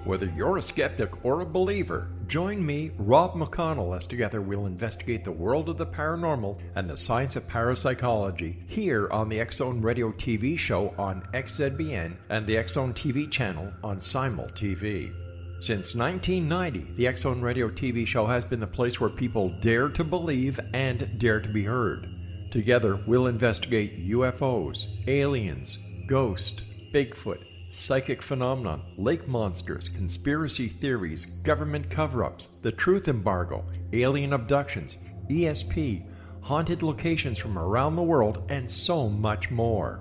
Whether you're a skeptic or a believer, join me, Rob McConnell, as together we'll investigate the world of the paranormal and the science of parapsychology here on the XZone Radio TV show on XZBN and the XZone TV channel on Civyl TV. Since 1990, the XZone Radio TV show has been the place where people dare to believe and dare to be heard. Together, we'll investigate UFOs, aliens, ghosts, Bigfoot, psychic phenomenon, lake monsters, conspiracy theories, government cover-ups, the truth embargo, alien abductions, ESP, haunted locations from around the world, and so much more.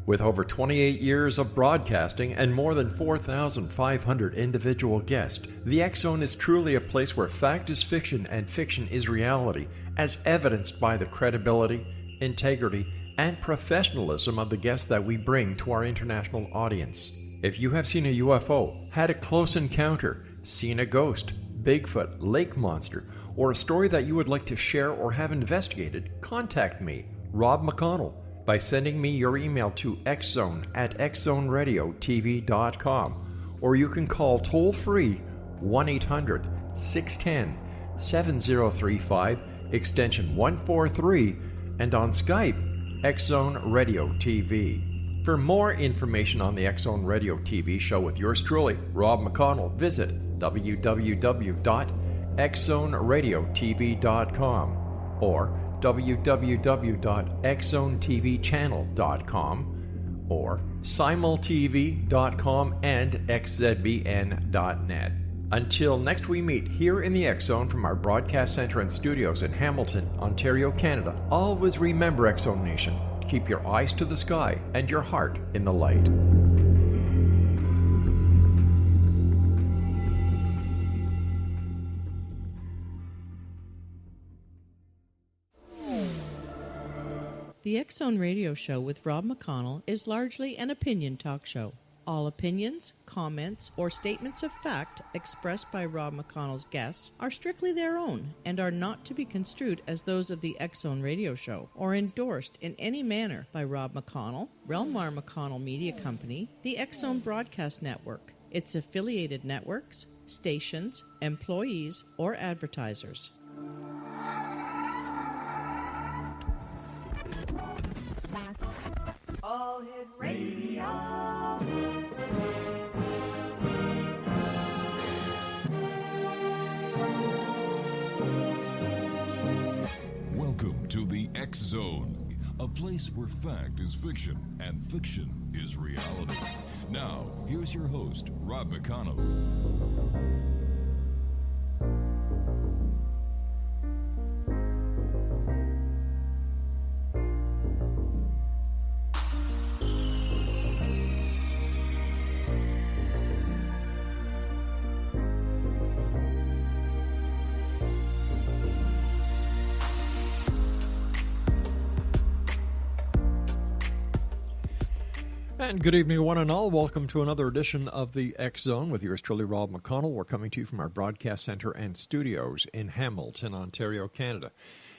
With over 28 years of broadcasting and more than 4,500 individual guests, the XZone is truly a place where fact is fiction and fiction is reality, as evidenced by the credibility, integrity, and professionalism of the guests that we bring to our international audience. If you have seen a UFO, had a close encounter, seen a ghost, Bigfoot, lake monster, or a story that you would like to share or have investigated, contact me, Rob McConnell, by sending me your email to xzone@xzoneradiotv.com, or you can call toll-free 1-800-610-7035, extension 143, and on Skype, XZone Radio TV. For more information on the XZone Radio TV show with yours truly, Rob McConnell, visit www.xzoneradiotv.com or www.xzonetvchannel.com or cymyltv.com and xzbn.net. Until next we meet here in the XZone from our broadcast center and studios in Hamilton, Ontario, Canada, always remember, XZone Nation, keep your eyes to the sky and your heart in the light. The XZone Radio Show with Rob McConnell is largely an opinion talk show. All opinions, comments, or statements of fact expressed by Rob McConnell's guests are strictly their own and are not to be construed as those of the XZone Radio Show or endorsed in any manner by Rob McConnell, rel-mar McConnell Media Company, the XZone Broadcast Network, its affiliated networks, stations, employees, or advertisers. All Hit Radio. Welcome to the XZone, a place where fact is fiction and fiction is reality. Now, here's your host, Rob McConnell. And good evening, one and all. Welcome to another edition of the XZone with yours truly, Rob McConnell. We're coming to you from our broadcast center and studios in Hamilton, Ontario, Canada.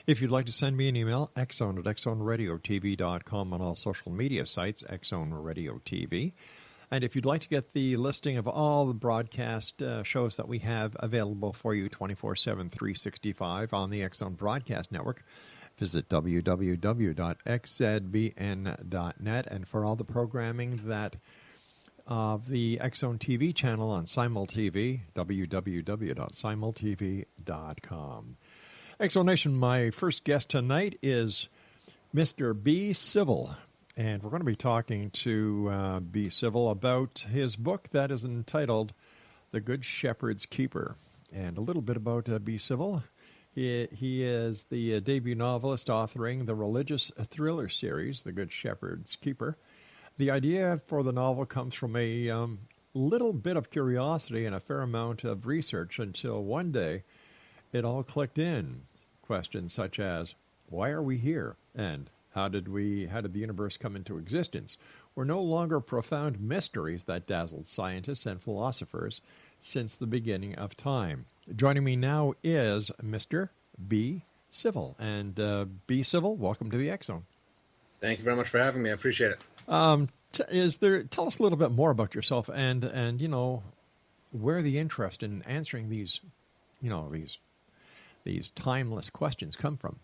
If you'd like to send me an email, xzone@xzoneradiotv.com on all social media sites, XZone Radio TV. And if you'd like to get the listing of all the broadcast shows that we have available for you 24/7, 365 on the XZone Broadcast Network, visit www.xzbn.net, and for all the programming that of the XZone TV channel on Civyl TV, www.cymyltv.com. XZone Nation, my first guest tonight is Mr. B. Civyl, and we're going to be talking to B. Civyl about his book that is entitled The Good Shepherd's Keeper. And a little bit about B. Civyl. He is the debut novelist authoring the religious thriller series, The Good Shepherd's Keeper. The idea for the novel comes from a little bit of curiosity and a fair amount of research until one day it all clicked in. Questions such as, why are we here? And how did the universe come into existence? Were no longer profound mysteries that dazzled scientists and philosophers since the beginning of time. Joining me now is Mr. B. Civyl. And B. Civyl, welcome to the XZone. Thank you very much for having me. I appreciate it. Tell us a little bit more about yourself and where the interest in answering these, these timeless questions come from?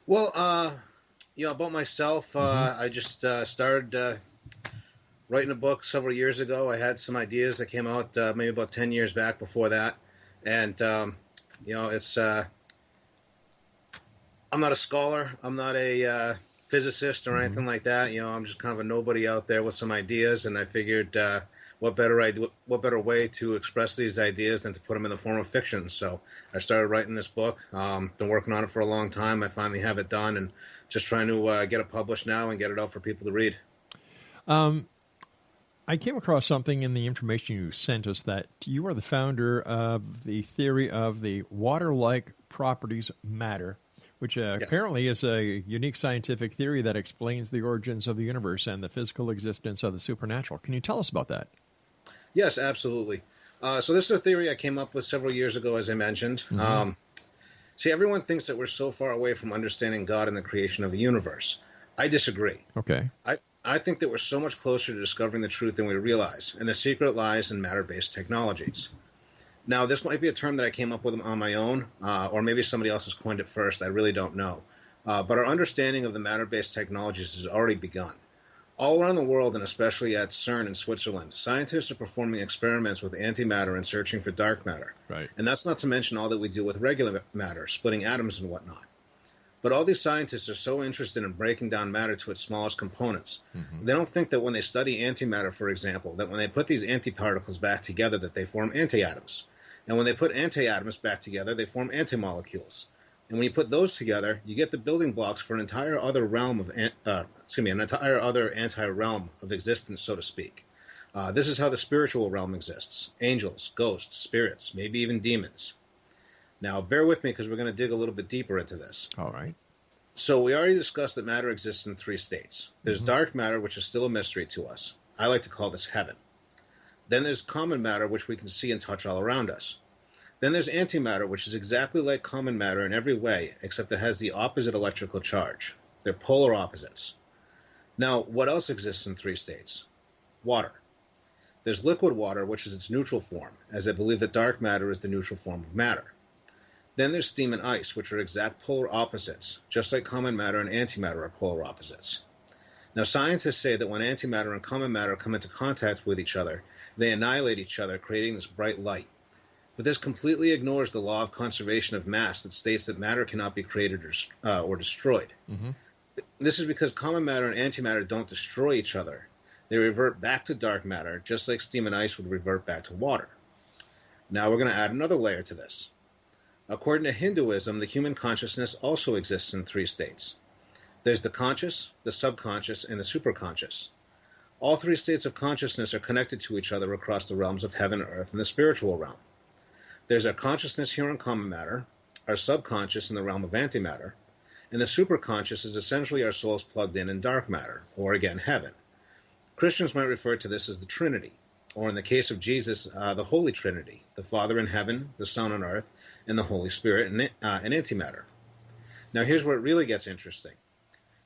Well, about myself, I just started writing a book several years ago. I had some ideas that came out maybe about 10 years back before that. And, it's I'm not a scholar. I'm not a physicist or anything like that. I'm just kind of a nobody out there with some ideas. And I figured what better way to express these ideas than to put them in the form of fiction. So I started writing this book. Been working on it for a long time. I finally have it done and just trying to get it published now and get it out for people to read. I came across something in the information you sent us that you are the founder of the theory of the water-like properties matter, which Yes. apparently is a unique scientific theory that explains the origins of the universe and the physical existence of the supernatural. Can you tell us about that? Yes, absolutely. So this is a theory I came up with several years ago, as I mentioned. See, everyone thinks that we're so far away from understanding God and the creation of the universe. I disagree. Okay. I think that we're so much closer to discovering the truth than we realize, and the secret lies in matter-based technologies. Now, this might be a term that I came up with on my own, or maybe somebody else has coined it first. I really don't know. But our understanding of the matter-based technologies has already begun. All around the world, and especially at CERN in Switzerland, scientists are performing experiments with antimatter and searching for dark matter. Right. And that's not to mention all that we do with regular matter, splitting atoms and whatnot. But all these scientists are so interested in breaking down matter to its smallest components. They don't think that when they study antimatter, for example, that when they put these antiparticles back together that they form antiatoms. And when they put antiatoms back together, they form antimolecules. And when you put those together, you get the building blocks for an entire other realm of, anti-realm of existence, so to speak. This is how the spiritual realm exists: angels, ghosts, spirits, maybe even demons. Now, bear with me because we're going to dig a little bit deeper into this. All right. So we already discussed that matter exists in three states. There's dark matter, which is still a mystery to us. I like to call this heaven. Then there's common matter, which we can see and touch all around us. Then there's antimatter, which is exactly like common matter in every way, except it has the opposite electrical charge. They're polar opposites. Now, what else exists in three states? Water. There's liquid water, which is its neutral form, as I believe that dark matter is the neutral form of matter. Then there's steam and ice, which are exact polar opposites, just like common matter and antimatter are polar opposites. Now, scientists say that when antimatter and common matter come into contact with each other, they annihilate each other, creating this bright light. But this completely ignores the law of conservation of mass that states that matter cannot be created or destroyed. This is because common matter and antimatter don't destroy each other. They revert back to dark matter, just like steam and ice would revert back to water. Now we're going to add another layer to this. According to Hinduism, the human consciousness also exists in three states. There's the conscious, the subconscious, and the superconscious. All three states of consciousness are connected to each other across the realms of heaven, earth, and the spiritual realm. There's our consciousness here in common matter, our subconscious in the realm of antimatter, and the superconscious is essentially our souls plugged in dark matter, or again, heaven. Christians might refer to this as the Trinity, or in the case of Jesus, the Holy Trinity, the Father in heaven, the Son on earth, and the Holy Spirit in antimatter. Now here's where it really gets interesting.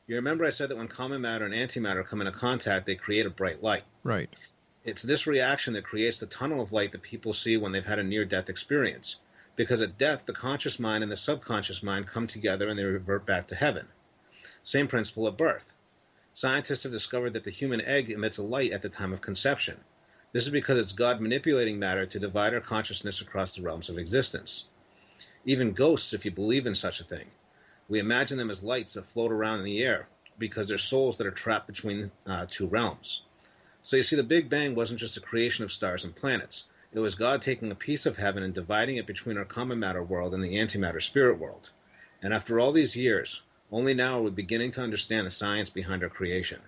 You remember I said that when common matter and antimatter come into contact, they create a bright light. Right. It's this reaction that creates the tunnel of light that people see when they've had a near-death experience. Because at death, the conscious mind and the subconscious mind come together and they revert back to heaven. Same principle at birth. Scientists have discovered that the human egg emits a light at the time of conception. This is because it's God manipulating matter to divide our consciousness across the realms of existence. Even ghosts, if you believe in such a thing. We imagine them as lights that float around in the air because they're souls that are trapped between two realms. So you see, the Big Bang wasn't just a creation of stars and planets. It was God taking a piece of heaven and dividing it between our common matter world and the antimatter spirit world. And after all these years, only now are we beginning to understand the science behind our creation.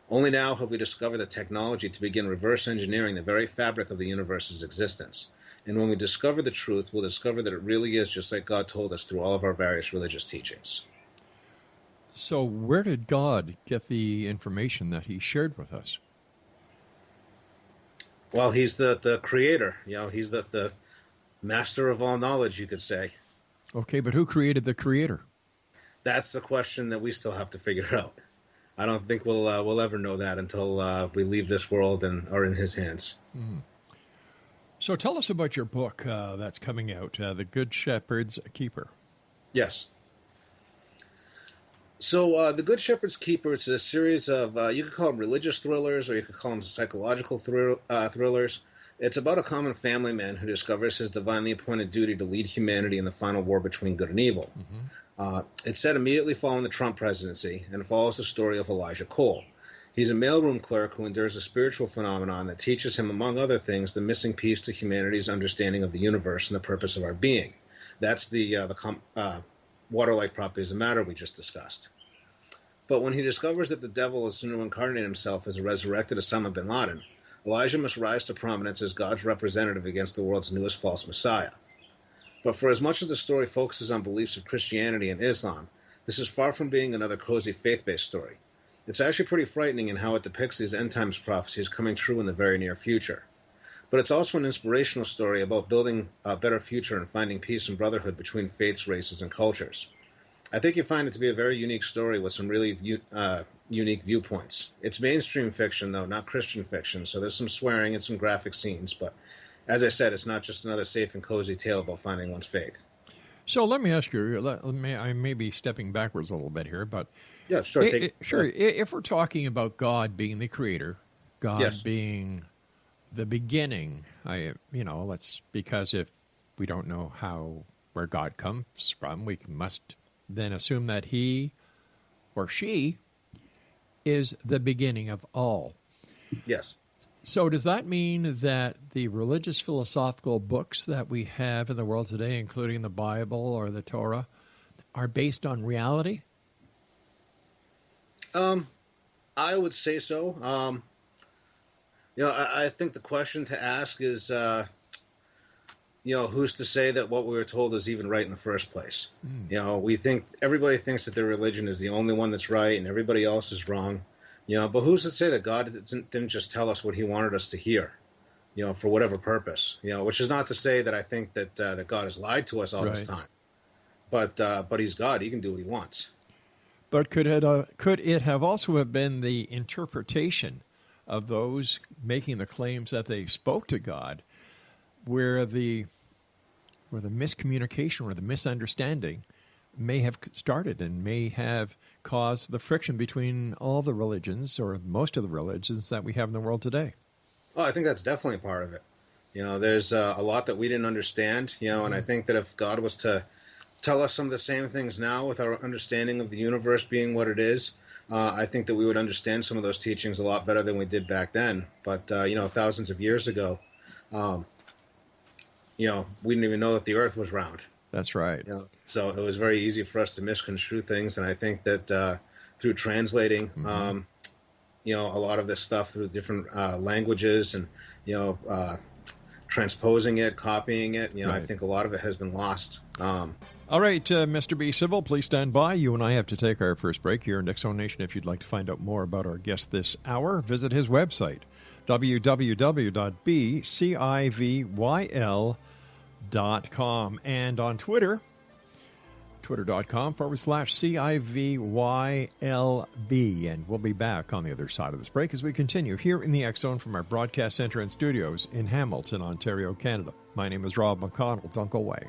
Only now have we discovered the technology to begin reverse engineering the very fabric of the universe's existence. And when we discover the truth, we'll discover that it really is just like God told us through all of our various religious teachings. So where did God get the information that he shared with us? Well, he's the creator. He's the master of all knowledge, you could say. Okay, but who created the creator? That's the question that we still have to figure out. I don't think we'll ever know that until we leave this world and are in his hands. So tell us about your book that's coming out, The Good Shepherd's Keeper. Yes. So The Good Shepherd's Keeper, it's a series of, you could call them religious thrillers, or you could call them psychological thrillers. It's about a common family man who discovers his divinely appointed duty to lead humanity in the final war between good and evil. It's set immediately following the Trump presidency and follows the story of Elijah Cole. He's a mailroom clerk who endures a spiritual phenomenon that teaches him, among other things, the missing piece to humanity's understanding of the universe and the purpose of our being. That's the water-like properties of matter we just discussed. But when he discovers that the devil is soon to incarnate himself as a resurrected Osama bin Laden, Elijah must rise to prominence as God's representative against the world's newest false messiah. But for as much as the story focuses on beliefs of Christianity and Islam, this is far from being another cozy faith-based story. It's actually pretty frightening in how it depicts these end-times prophecies coming true in the very near future. But it's also an inspirational story about building a better future and finding peace and brotherhood between faiths, races, and cultures. I think you find it to be a very unique story with some really unique viewpoints. It's mainstream fiction, though, not Christian fiction, so there's some swearing and some graphic scenes, but as I said, it's not just another safe and cozy tale about finding one's faith. So let me ask you, I may be stepping backwards a little bit here, but yeah, sure. If we're talking about God being the creator, God yes. being the beginning, because if we don't know where God comes from, we must then assume that he or she is the beginning of all. Yes. So does that mean that the religious philosophical books that we have in the world today, including the Bible or the Torah, are based on reality? I would say so. I think the question to ask is, who's to say that what we were told is even right in the first place? Everybody thinks that their religion is the only one that's right and everybody else is wrong. But who's to say that God didn't just tell us what he wanted us to hear, for whatever purpose, which is not to say that I think that God has lied to us all this time, but he's God. He can do what he wants. But could it have also have been the interpretation of those making the claims that they spoke to God, where the miscommunication or the misunderstanding may have started and may have caused the friction between all the religions or most of the religions that we have in the world today? Oh, I think that's definitely part of it. There's a lot that we didn't understand, and I think that if God was to tell us some of the same things now with our understanding of the universe being what it is, I think that we would understand some of those teachings a lot better than we did back then. But, thousands of years ago, we didn't even know that the earth was round. That's right. So it was very easy for us to misconstrue things. And I think that through translating, a lot of this stuff through different languages and, transposing it, copying it, right. I think a lot of it has been lost. All right, Mr. B. Civyl, please stand by. You and I have to take our first break here in XZone Nation. If you'd like to find out more about our guest this hour, visit his website, www.bcivyl.com, and on Twitter, twitter.com/CIVYLB. And we'll be back on the other side of this break as we continue here in the XZone from our broadcast center and studios in Hamilton, Ontario, Canada. My name is Rob McConnell. Don't go away.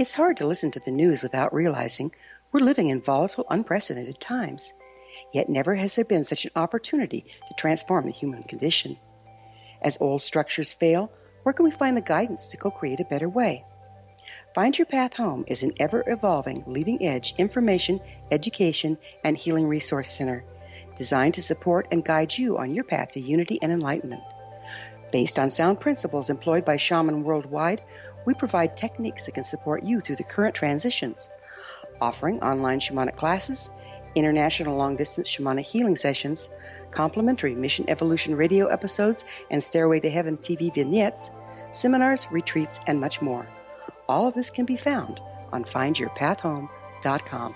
It's hard to listen to the news without realizing we're living in volatile, unprecedented times. Yet never has there been such an opportunity to transform the human condition. As old structures fail, where can we find the guidance to co-create a better way? Find Your Path Home is an ever-evolving, leading-edge information, education, and healing resource center designed to support and guide you on your path to unity and enlightenment. Based on sound principles employed by shamans worldwide, we provide techniques that can support you through the current transitions, offering online shamanic classes, international long-distance shamanic healing sessions, complimentary Mission Evolution radio episodes and Stairway to Heaven TV vignettes, seminars, retreats, and much more. All of this can be found on findyourpathhome.com.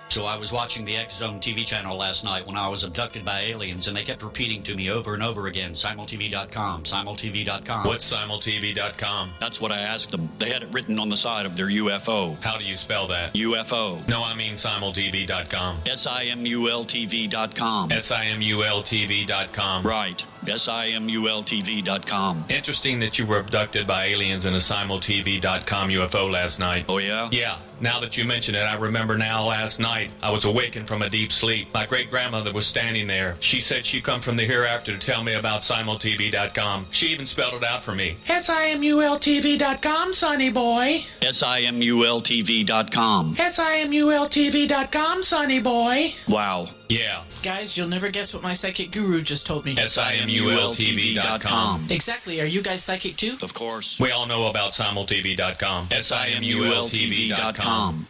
So I was watching the XZone TV channel last night when I was abducted by aliens, and they kept repeating to me over and over again, simultv.com, simultv.com. What's simultv.com? That's what I asked them. They had it written on the side of their UFO. How do you spell that? UFO. No, I mean simultv.com. simultv.com. simultv.com. Right. simultv.com. Interesting that you were abducted by aliens in a simultv.com UFO last night. Oh, yeah? Yeah. Now that you mention it, I remember now last night I was awakened from a deep sleep. My great-grandmother was standing there. She said she'd come from the hereafter to tell me about simultv.com. She even spelled it out for me. simultv.com, sonny boy. simultv.com. simultv.com, sonny boy. Wow. Yeah. Guys, you'll never guess what my psychic guru just told me. simultv.com. Exactly. Are you guys psychic too? Of course. We all know about simultv.com. simultv.com.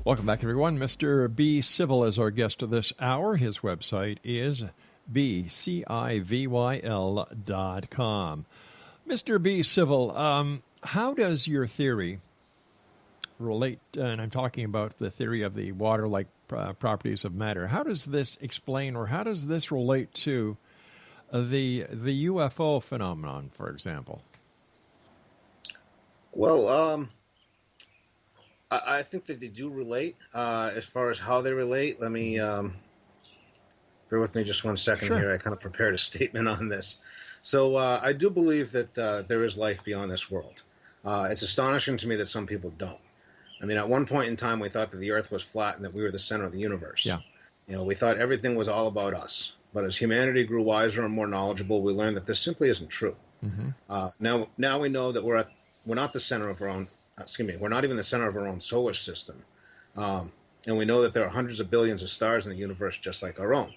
Welcome back, everyone. Mr. B. Civyl is our guest of this hour. His website is bcivyl.com. Mr. B. Civyl, how does your theory relate, and I'm talking about the theory of the water-like properties of matter, how does this explain or how does this relate to the UFO phenomenon, for example? Well, I think that they do relate. As far as how they relate, let me bear with me just 1 second here. I kind of prepared a statement on this. So I do believe that there is life beyond this world. It's astonishing to me that some people don't. I mean, at one point in time, we thought that the Earth was flat and that we were the center of the universe. Yeah. You know, we thought everything was all about us. But as humanity grew wiser and more knowledgeable, we learned that this simply isn't true. Mm-hmm. Now we know that we're not the center of our own. We're not even the center of our own solar system. And we know that there are hundreds of billions of stars in the universe just like our own.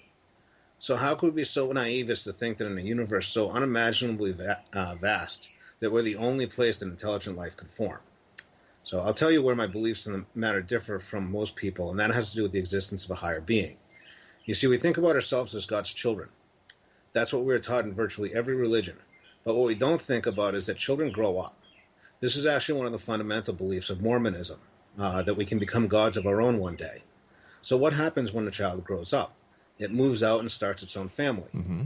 So how could we be so naive as to think that in a universe so unimaginably vast that we're the only place that intelligent life could form? So I'll tell you where my beliefs in the matter differ from most people, and that has to do with the existence of a higher being. You see, we think about ourselves as God's children. That's what we're taught in virtually every religion. But what we don't think about is that children grow up. This is actually one of the fundamental beliefs of Mormonism, that we can become gods of our own one day. So what happens when a child grows up? It moves out and starts its own family. Mm-hmm.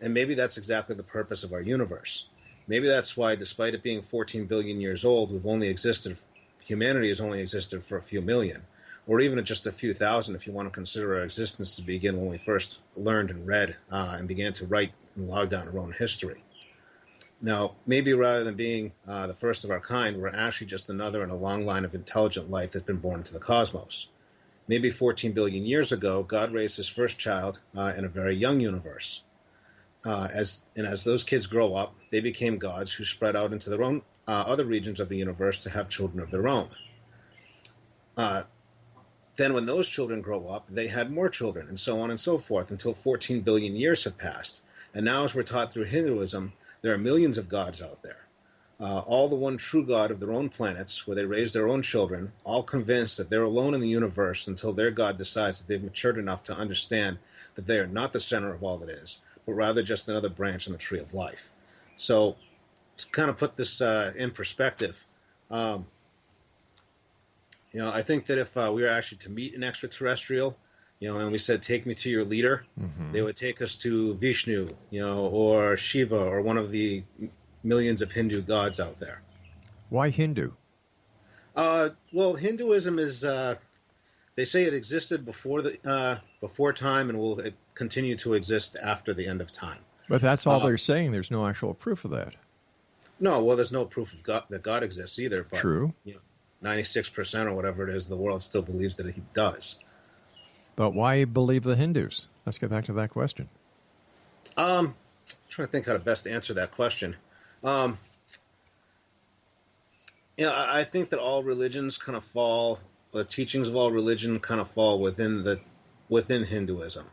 And maybe that's exactly the purpose of our universe. Maybe that's why, despite it being 14 billion years old, humanity has only existed for a few million, or even just a few thousand if you want to consider our existence to begin when we first learned and read and began to write and log down our own history. Now, maybe rather than being the first of our kind, we're actually just another in a long line of intelligent life that's been born into the cosmos. Maybe 14 billion years ago, God raised his first child in a very young universe. As those kids grow up, they became gods who spread out into their own other regions of the universe to have children of their own. Then when those children grow up, they had more children, and so on and so forth, until 14 billion years have passed. And now, as we're taught through Hinduism, there are millions of gods out there, all the one true God of their own planets, where they raise their own children, all convinced that they're alone in the universe until their God decides that they've matured enough to understand that they are not the center of all that is, but rather just another branch in the tree of life. So to kind of put this in perspective, I think that if we were actually to meet an extraterrestrial, and we said, take me to your leader, Mm-hmm. they would take us to Vishnu, or Shiva, or one of the millions of Hindu gods out there. Why Hindu? Well, Hinduism is, they say it existed before time and will continue to exist after the end of time. But that's all they're saying. There's no actual proof of that. No, well, there's no proof of God, that God exists either. But, True. 96% or whatever it is, the world still believes that he does. But why believe the Hindus? Let's get back to that question. I'm trying to think how to best answer that question. I think that all religions kind of fall. The teachings of all religion kind of fall within Hinduism.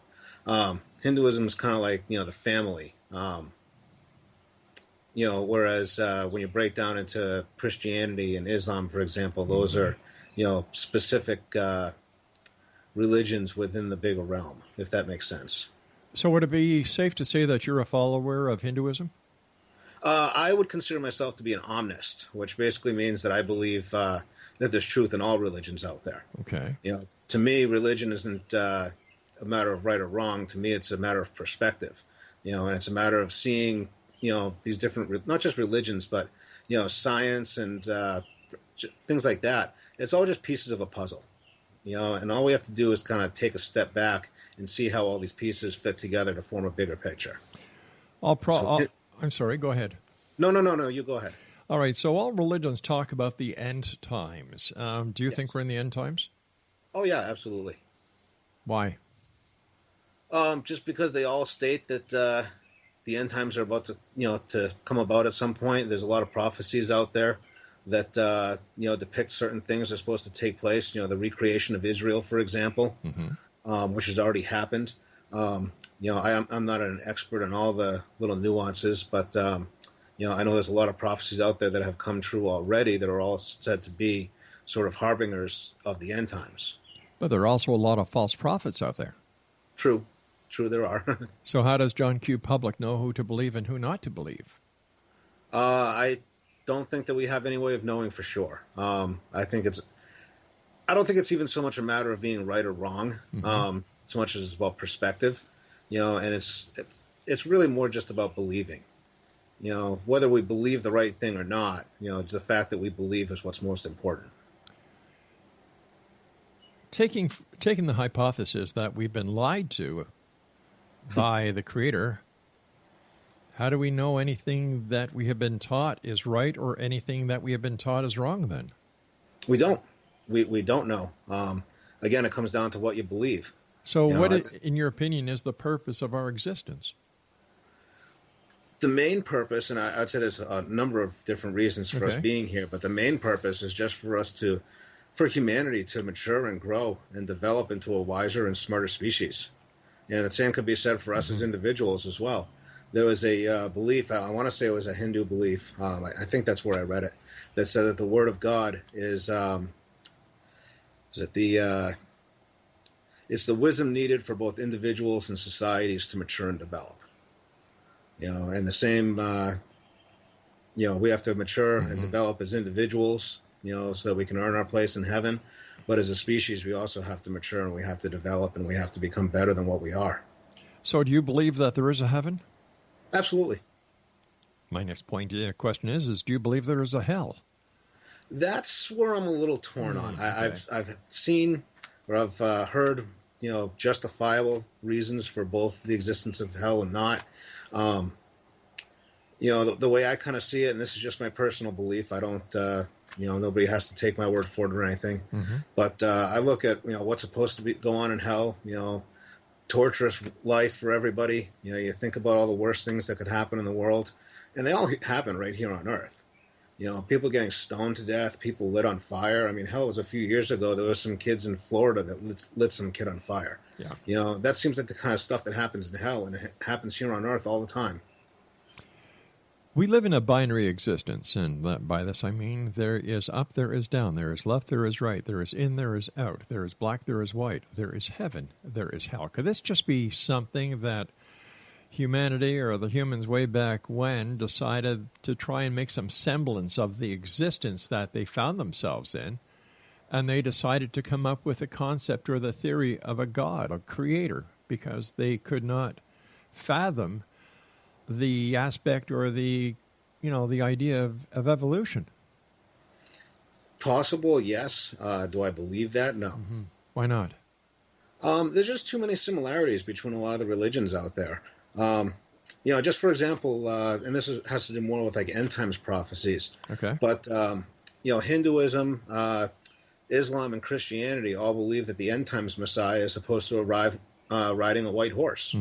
Hinduism is kind of like the family. Whereas when you break down into Christianity and Islam, for example, those are specific religions within the bigger realm, if that makes sense. So would it be safe to say that you're a follower of Hinduism? I would consider myself to be an omnist, which basically means that I believe that there's truth in all religions out there. Okay. To me, religion isn't a matter of right or wrong. To me, it's a matter of perspective. And it's a matter of seeing, these different, not just religions, but science and things like that. It's all just pieces of a puzzle. And all we have to do is kind of take a step back and see how all these pieces fit together to form a bigger picture. I'm sorry, go ahead. No, you go ahead. All right, so all religions talk about the end times. Do you think we're in the end times? Oh, yeah, absolutely. Why? Just because they all state that the end times are about to come about at some point. There's a lot of prophecies out there that depict certain things that are supposed to take place. The recreation of Israel, for example, which has already happened. I'm not an expert in all the little nuances, but I know there's a lot of prophecies out there that have come true already that are all said to be sort of harbingers of the end times. But there are also a lot of false prophets out there. True, there are. So how does John Q. Public know who to believe and who not to believe? I don't think that we have any way of knowing for sure. I don't think it's even so much a matter of being right or wrong, so much as it's about perspective. And it's really more just about believing. Whether we believe the right thing or not, it's the fact that we believe is what's most important. Taking the hypothesis that we've been lied to by the Creator, how do we know anything that we have been taught is right or anything that we have been taught is wrong then? We don't. We don't know. Again, it comes down to what you believe. So in your opinion, is the purpose of our existence? The main purpose, and I'd say there's a number of different reasons for us being here, but the main purpose is just for humanity to mature and grow and develop into a wiser and smarter species. And the same could be said for us as individuals as well. There was a belief, I want to say it was a Hindu belief, I think that's where I read it, that said that the Word of God is it's the wisdom needed for both individuals and societies to mature and develop. And the same, we have to mature and develop as individuals, so that we can earn our place in heaven. But as a species, we also have to mature and we have to develop and we have to become better than what we are. So do you believe that there is a heaven? Absolutely. My next question is do you believe there is a hell? That's where I'm a little torn on. I've seen or I've heard, justifiable reasons for both the existence of hell and not. The way I kind of see it, and this is just my personal belief, I don't, nobody has to take my word for it or anything. But I look at, what's supposed to go on in hell, torturous life for everybody. You think about all the worst things that could happen in the world, and they all happen right here on Earth. People getting stoned to death, people lit on fire. I mean, hell, it was a few years ago, there was some kids in Florida that lit some kid on fire. Yeah. That seems like the kind of stuff that happens in hell, and it happens here on Earth all the time. We live in a binary existence, and by this I mean there is up, there is down, there is left, there is right, there is in, there is out, there is black, there is white, there is heaven, there is hell. Could this just be something that humanity or the humans way back when decided to try and make some semblance of the existence that they found themselves in, and they decided to come up with a concept or the theory of a God, a creator, because they could not fathom the aspect or the idea of evolution? Possible, yes. Do I believe that? No. Why not? There's just too many similarities between a lot of the religions out there. Just for example, and this has to do more with like end times prophecies. Okay. But Hinduism, Islam, and Christianity all believe that the end times Messiah is supposed to arrive riding a white horse.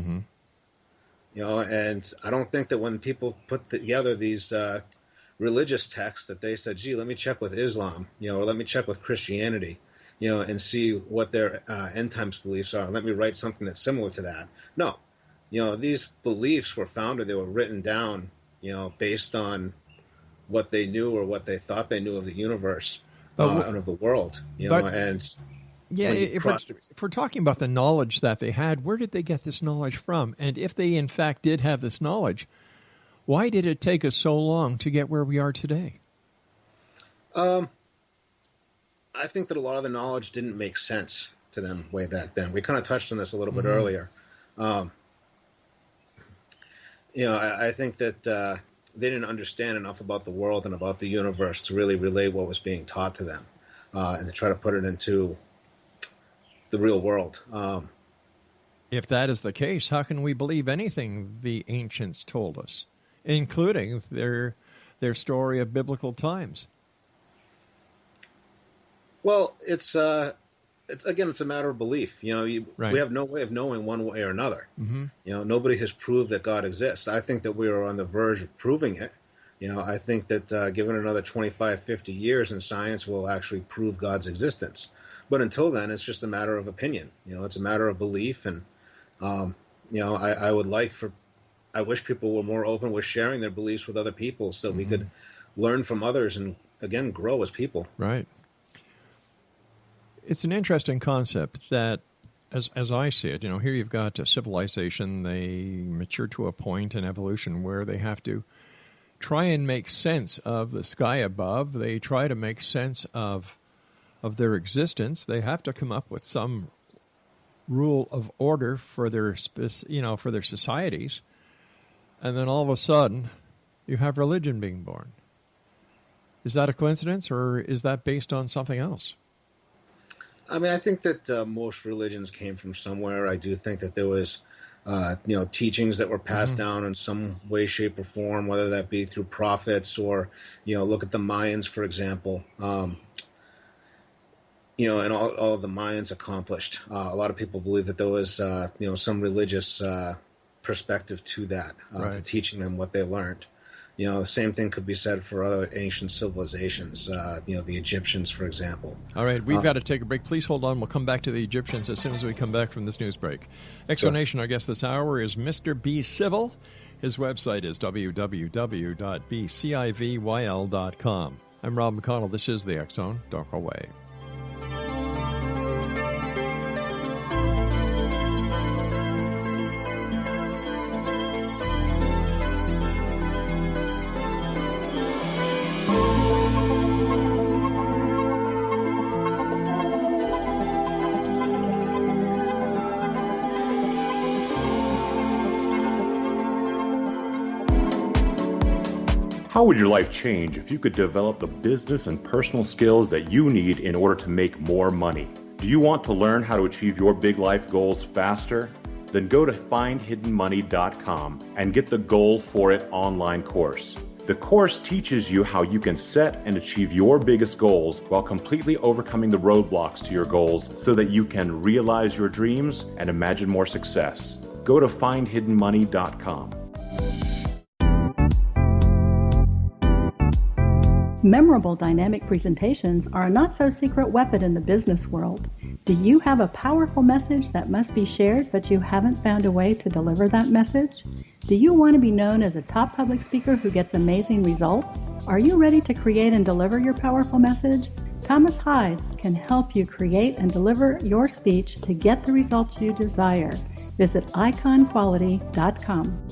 And I don't think that when people put together these religious texts that they said, gee, let me check with Islam, or let me check with Christianity, and see what their end times beliefs are. Let me write something that's similar to that. No, these beliefs were founded, they were written down, based on what they knew or what they thought they knew of the universe and of the world, and yeah, if we're talking about the knowledge that they had, where did they get this knowledge from? And if they in fact did have this knowledge, why did it take us so long to get where we are today? I think that a lot of the knowledge didn't make sense to them way back then. We kind of touched on this a little bit earlier. I think that they didn't understand enough about the world and about the universe to really relay what was being taught to them, and to try to put it into the real world. If that is the case, how can we believe anything the ancients told us, including their story of biblical times? Well, it's a matter of belief. Right. We have no way of knowing one way or another. Mm-hmm. Nobody has proved that God exists. I think that we are on the verge of proving it. I think that given another 25, 50 years in science, we'll actually prove God's existence. But until then, it's just a matter of opinion. It's a matter of belief. And, I wish people were more open with sharing their beliefs with other people so we could learn from others and, again, grow as people. Right. It's an interesting concept that, as I see it, here you've got a civilization. They mature to a point in evolution where they have to try and make sense of the sky above. They try to make sense of their existence. They have to come up with some rule of order for their for their societies. And then all of a sudden, you have religion being born. Is that a coincidence, or is that based on something else? I mean, I think that most religions came from somewhere. I do think that there was, teachings that were passed down in some way, shape, or form, whether that be through prophets or, look at the Mayans, for example. And all of the Mayans accomplished. A lot of people believe that there was, some religious perspective to that, to teaching them what they learned. The same thing could be said for other ancient civilizations, the Egyptians, for example. All right, we've got to take a break. Please hold on. We'll come back to the Egyptians as soon as we come back from this news break. Exonation, our guest this hour is Mr. B. Civyl. His website is www.bcivyl.com. I'm Rob McConnell. This is the X Zone. Don't go away. How would your life change if you could develop the business and personal skills that you need in order to make more money? Do you want to learn how to achieve your big life goals faster? Then go to findhiddenmoney.com and get the Goal for It online course. The course teaches you how you can set and achieve your biggest goals while completely overcoming the roadblocks to your goals so that you can realize your dreams and imagine more success. Go to findhiddenmoney.com. Memorable dynamic presentations are a not-so-secret weapon in the business world. Do you have a powerful message that must be shared, but you haven't found a way to deliver that message? Do you want to be known as a top public speaker who gets amazing results? Are you ready to create and deliver your powerful message? Thomas Hides can help you create and deliver your speech to get the results you desire. Visit iconquality.com.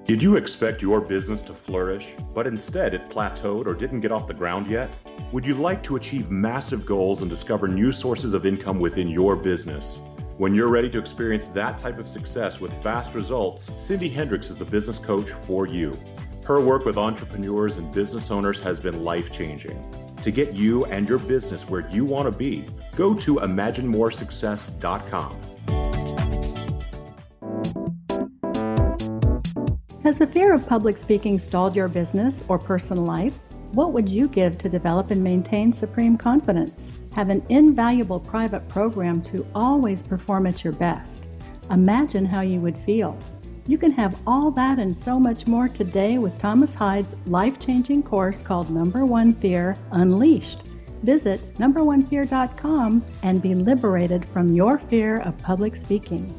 Did you expect your business to flourish, but instead it plateaued or didn't get off the ground yet? Would you like to achieve massive goals and discover new sources of income within your business? When you're ready to experience that type of success with fast results, Cindy Hendricks is the business coach for you. Her work with entrepreneurs and business owners has been life-changing. To get you and your business where you want to be, go to imaginemoresuccess.com. Has the fear of public speaking stalled your business or personal life? What would you give to develop and maintain supreme confidence? Have an invaluable private program to always perform at your best. Imagine how you would feel. You can have all that and so much more today with Thomas Hyde's life-changing course called Number One Fear Unleashed. Visit numberonefear.com and be liberated from your fear of public speaking.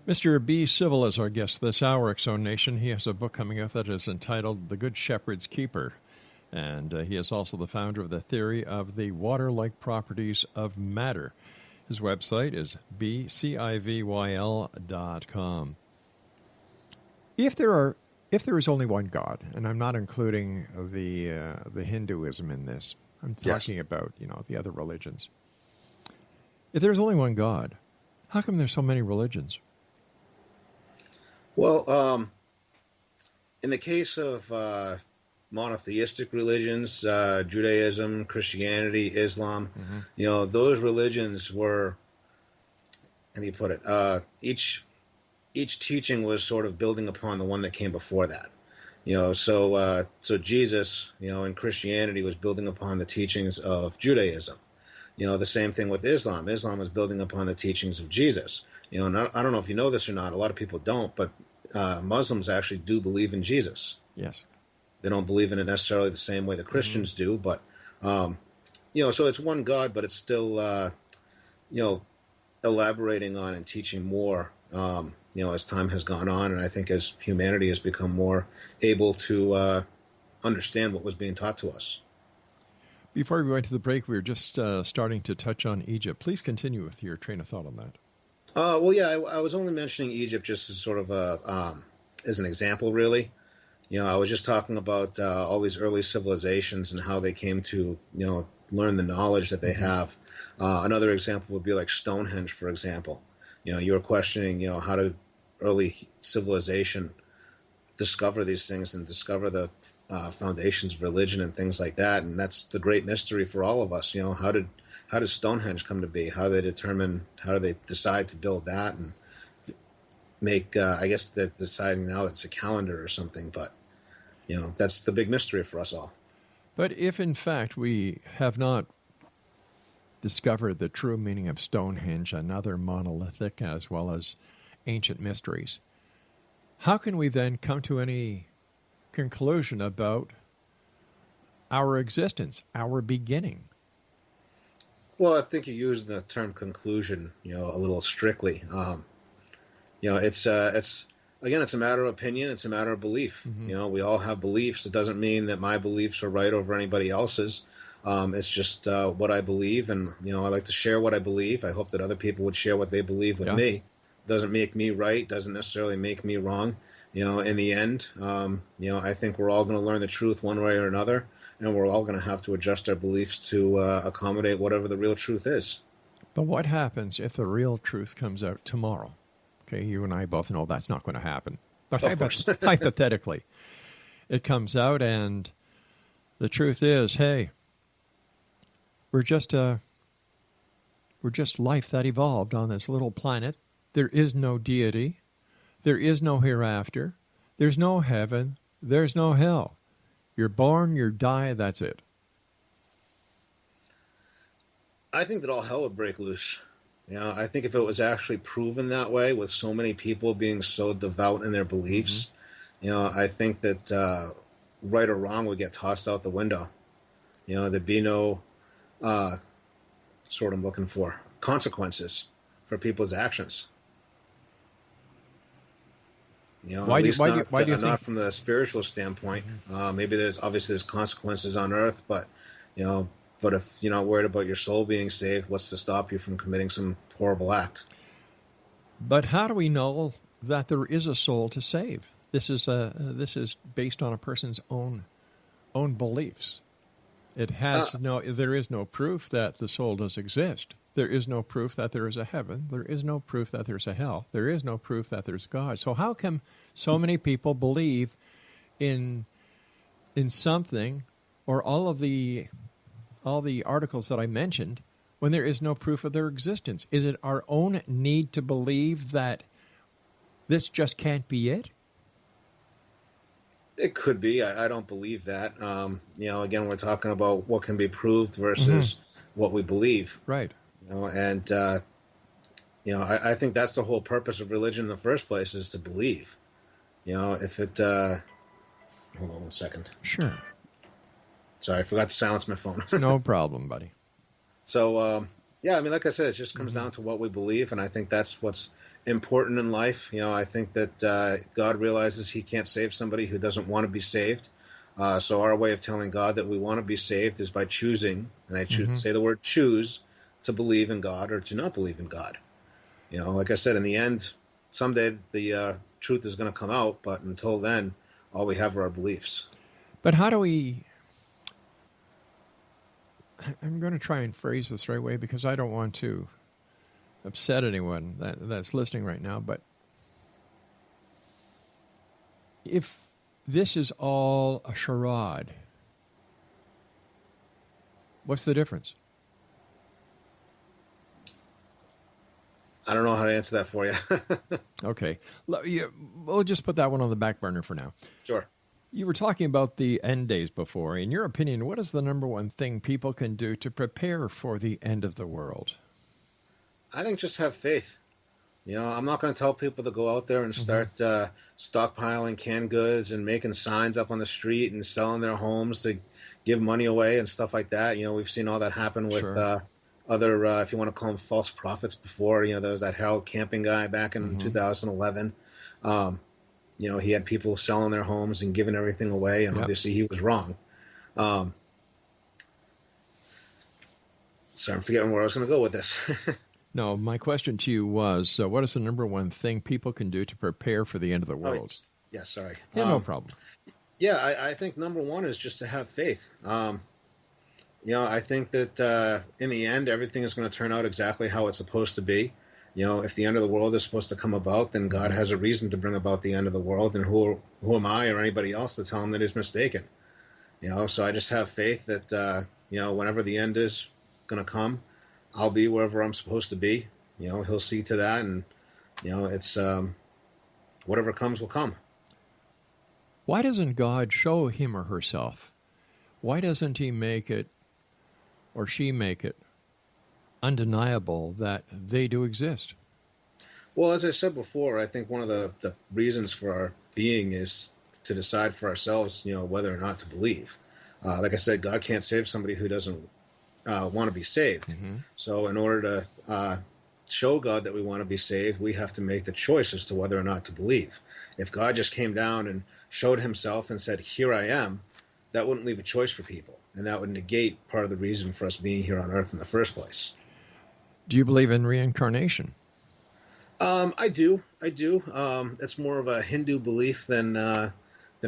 Mr. B. Civyl is our guest this hour, X-Zone Nation. He has a book coming out that is entitled The Good Shepherd's Keeper. And he is also the founder of the theory of the water-like properties of matter. His website is bcivyl.com. If there is only one God, and I'm not including the Hinduism in this, I'm talking about, the other religions. If there's only one God, how come there's so many religions? Well, in the case of monotheistic religions, Judaism, Christianity, Islam, those religions were, how do you put it? Each teaching was sort of building upon the one that came before that. So Jesus, in Christianity was building upon the teachings of Judaism. The same thing with Islam. Islam was building upon the teachings of Jesus. And I don't know if you know this or not. A lot of people don't, but Muslims actually do believe in Jesus. Yes. They don't believe in it necessarily the same way the Christians do, but, so it's one God, but it's still, elaborating on and teaching more, as time has gone on. And I think as humanity has become more able to understand what was being taught to us. Before we went to the break, we were just starting to touch on Egypt. Please continue with your train of thought on that. I was only mentioning Egypt just as sort of as an example, really. I was just talking about all these early civilizations and how they came to, learn the knowledge that they have. Another example would be like Stonehenge, for example. You were questioning, how did early civilization discover these things and discover the foundations of religion and things like that. And that's the great mystery for all of us. How did Stonehenge come to be? How do they decide to build that and make, I guess they're deciding now it's a calendar or something, but, that's the big mystery for us all. But if in fact we have not discovered the true meaning of Stonehenge and other monolithic as well as ancient mysteries, how can we then come to any conclusion about our existence, our beginning? Well, I think you used the term conclusion, a little strictly. It's a matter of opinion. It's a matter of belief. Mm-hmm. We all have beliefs. It doesn't mean that my beliefs are right over anybody else's. It's just what I believe, and I like to share what I believe. I hope that other people would share what they believe with me. Doesn't make me right. Doesn't necessarily make me wrong. In the end, I think we're all going to learn the truth one way or another, and we're all going to have to adjust our beliefs to accommodate whatever the real truth is. But what happens if the real truth comes out tomorrow? Okay, you and I both know that's not going to happen. But hypothetically, it comes out and the truth is, hey, we're just life that evolved on this little planet. There is no deity. There is no hereafter. There's no heaven. There's no hell. You're born, you die, that's it. I think that all hell would break loose. I think if it was actually proven that way, with so many people being so devout in their beliefs, I think that right or wrong would get tossed out the window. There'd be no, sort of I'm looking for, consequences for people's actions. Why do you think? Not from the spiritual standpoint. Maybe there's consequences on earth, but but if you're not worried about your soul being saved, what's to stop you from committing some horrible act? But how do we know that there is a soul to save? This is based on a person's own beliefs. There is no proof that the soul does exist. There is no proof that there is a heaven. There is no proof that there's a hell. There is no proof that there's God. So how come so many people believe in something or all the articles that I mentioned when there is no proof of their existence? Is it our own need to believe that this just can't be it? It could be. I don't believe that. Again, we're talking about what can be proved versus what we believe. Right. I think that's the whole purpose of religion in the first place, is to believe. If it... hold on one second. Sure. Sorry, I forgot to silence my phone. No problem, buddy. So, like I said, it just comes down to what we believe, and I think that's what's important in life. I think that God realizes he can't save somebody who doesn't want to be saved. So our way of telling God that we want to be saved is by choosing, and I say the word choose, to believe in God or to not believe in God. Like I said, in the end, someday the truth is going to come out, but until then, all we have are our beliefs. But how do we... I'm going to try and phrase this the right way because I don't want to upset anyone that's listening right now, but if this is all a charade, what's the difference? I don't know how to answer that for you. Okay. We'll just put that one on the back burner for now. Sure. You were talking about the end days before. In your opinion, what is the number one thing people can do to prepare for the end of the world? I think just have faith. I'm not going to tell people to go out there and start stockpiling canned goods and making signs up on the street and selling their homes to give money away and stuff like that. We've seen all that happen with other, if you want to call them false prophets before. There was that Harold Camping guy back in 2011. He had people selling their homes and giving everything away, and obviously he was wrong. Sorry, I'm forgetting where I was going to go with this. No, my question to you was, what is the number one thing people can do to prepare for the end of the world? Yeah, sorry. Yeah, no problem. Yeah, I think number one is just to have faith. I think that in the end, everything is going to turn out exactly how it's supposed to be. If the end of the world is supposed to come about, then God has a reason to bring about the end of the world, and who am I or anybody else to tell him that he's mistaken? So I just have faith that, whenever the end is going to come, I'll be wherever I'm supposed to be. He'll see to that, and, it's whatever comes will come. Why doesn't God show him or herself? Why doesn't he make it, or she make it, undeniable that they do exist? Well, as I said before, I think one of the reasons for our being is to decide for ourselves, whether or not to believe. Like I said, God can't save somebody who doesn't want to be saved. So in order to show God that we want to be saved, we have to make the choice as to whether or not to believe. If God just came down and showed himself and said, "Here I am," that wouldn't leave a choice for people, and that would negate part of the reason for us being here on earth in the first place. Do you believe in reincarnation? I do. It's more of a Hindu belief than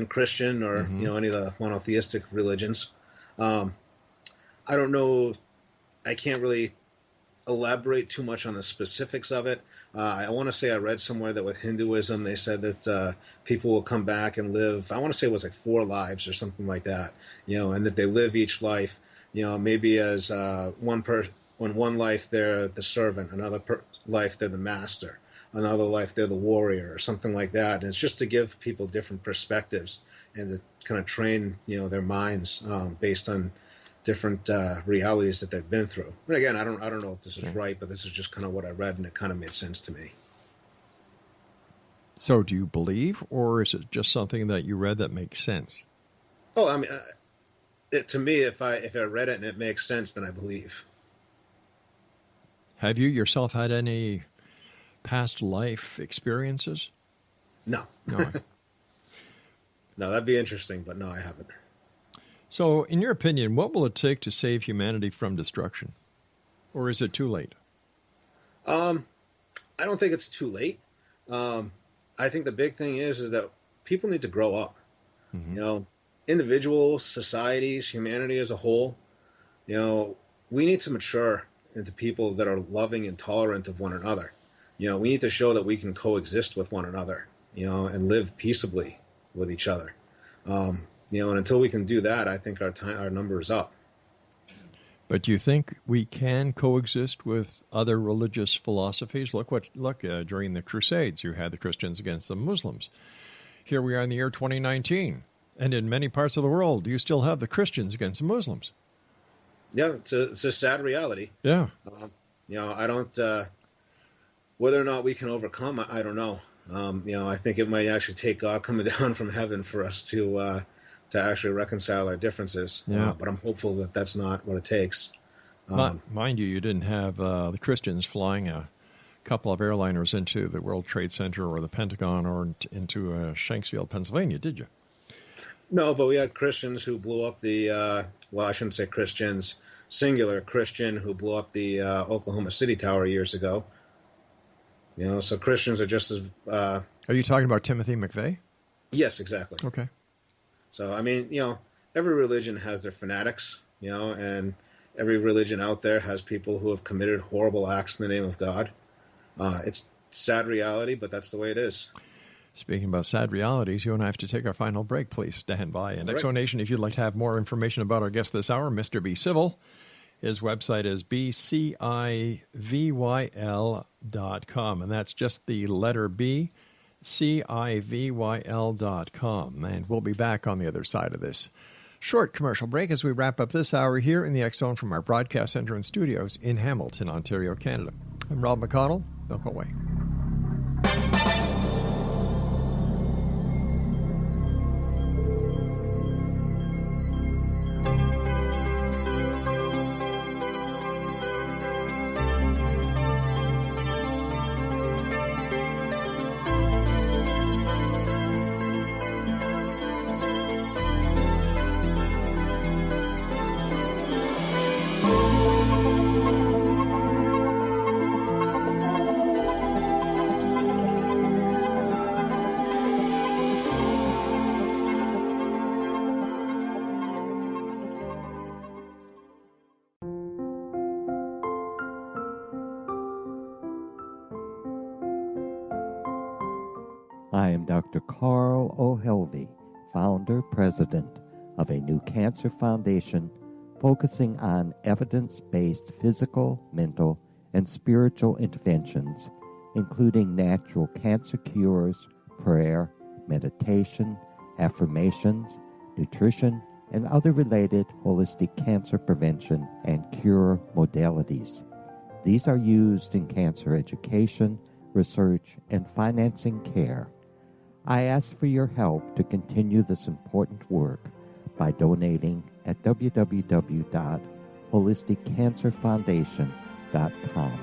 Christian or any of the monotheistic religions. I don't know. I can't really elaborate too much on the specifics of it. I want to say I read somewhere that with Hinduism, they said that people will come back and live, I want to say it was like 4 lives or something like that, and that they live each life, maybe as when one life they're the servant, another life they're the master, another life they're the warrior, or something like that. And it's just to give people different perspectives and to kind of train, their minds based on different realities that they've been through. But again, I don't know if this is right, but this is just kind of what I read, and it kind of made sense to me. So do you believe, or is it just something that you read that makes sense? Oh, I mean, to me, if I read it and it makes sense, then I believe. Have you yourself had any past life experiences? No. No. No, that'd be interesting, but no, I haven't. So, in your opinion, what will it take to save humanity from destruction? Or is it too late? I don't think it's too late. I think the big thing is that people need to grow up. Individuals, societies, humanity as a whole, we need to mature into people that are loving and tolerant of one another. We need to show that we can coexist with one another, and live peaceably with each other. And until we can do that, I think our number is up. But do you think we can coexist with other religious philosophies? Look, during the Crusades, you had the Christians against the Muslims. Here we are in the year 2019, and in many parts of the world, you still have the Christians against the Muslims. Yeah, it's a sad reality. Yeah. I don't. Whether or not we can overcome, I don't know. I think it might actually take God coming down from heaven for us to actually reconcile our differences. Yeah. But I'm hopeful that that's not what it takes. Mind you, you didn't have the Christians flying a couple of airliners into the World Trade Center or the Pentagon or into Shanksville, Pennsylvania, did you? No, but we had Christians who blew up I shouldn't say Christians, singular Christian who blew up the Oklahoma City Tower years ago. So Christians are just as... Are you talking about Timothy McVeigh? Yes, exactly. Okay. So, I mean, every religion has their fanatics, and every religion out there has people who have committed horrible acts in the name of God. It's sad reality, but that's the way it is. Speaking about sad realities, you and I have to take our final break. Please stand by. And X-Zone Nation, if you'd like to have more information about our guest this hour, Mr. B. Civyl, his website is bcivyl.com, and that's just the letter B, civyl.com. And we'll be back on the other side of this short commercial break as we wrap up this hour here in the X-Zone from our broadcast center and studios in Hamilton, Ontario, Canada. I'm Rob McConnell. Don't go away. I am Dr. Carl O'Helvey, founder, president of a new cancer foundation focusing on evidence-based physical, mental, and spiritual interventions, including natural cancer cures, prayer, meditation, affirmations, nutrition, and other related holistic cancer prevention and cure modalities. These are used in cancer education, research, and financing care. I ask for your help to continue this important work by donating at www.holisticcancerfoundation.com.